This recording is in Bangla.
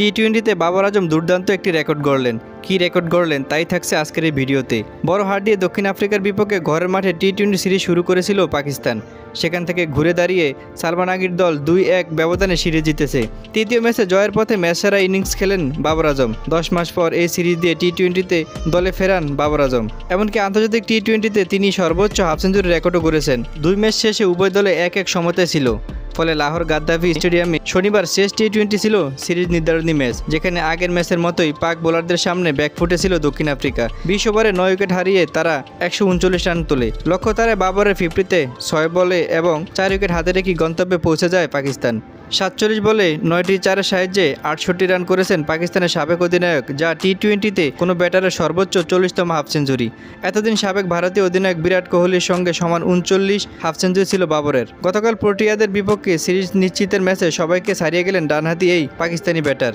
টি-20তে বাবর আজম দুর্দান্ত একটি রেকর্ড গড়লেন। কী রেকর্ড গড়লেন তাই থাকছে আজকের এই ভিডিওতে। বড় হার দিয়ে দক্ষিণ আফ্রিকার বিপক্ষে ঘরের মাঠে টি-20 সিরিজ শুরু করেছিল পাকিস্তান। সেখান থেকে ঘুরে দাঁড়িয়ে সালমান আগির দল 2-1 ব্যবধানে সিরিজ জিতেছে। তৃতীয় ম্যাচে জয়ের পথে ম্যাচ সেরা ইনিংস খেলেন বাবর আজম। 10 মাস পর এই সিরিজ দিয়ে টি-20তে দলে ফেরান বাবর আজম। এমনকি আন্তর্জাতিক টি-20তে তিনি সর্বোচ্চ হাফ সেঞ্চুরি রেকর্ডও করেছেন। 2 ম্যাচ শেষে উভয় দলে 1-1 সমতায় ছিল। ফলে লাহোর গাদ্দাফি স্টেডিয়ামে শনিবার শেষ টি-20 ছিল সিরিজ নির্ধারণী ম্যাচ, যেখানে আগের ম্যাচের মতোই পাক বোলারদের সামনে ব্যাকফুটে ছিল দক্ষিণ আফ্রিকা। 20 ওভারে 9 উইকেট হারিয়ে তারা 139 রান তোলে। লক্ষ্য তারায় বাবরের 50তে 6 বলে এবং 4 উইকেট হাতে রেখে গন্তব্যে পৌঁছে যায় পাকিস্তান। 47 বলে 9টি চারের সাহায্যে 68 রান করেছেন পাকিস্তানের সাবেক অধিনায়ক, যা টি-20তে কোনো ব্যাটারের সর্বোচ্চ 40তম হাফ সেঞ্চুরি। এতদিন সাবেক ভারতীয় অধিনায়ক বিরাট কোহলির সঙ্গে সমান 39 হাফ সেঞ্চুরি ছিল বাবরের। গতকাল প্রোটিয়াদের বিপক্ষে সিরিজ নিশ্চিতের ম্যাচে সবাইকে ছাড়িয়ে গেলেন ডানহাতি এই পাকিস্তানি ব্যাটার।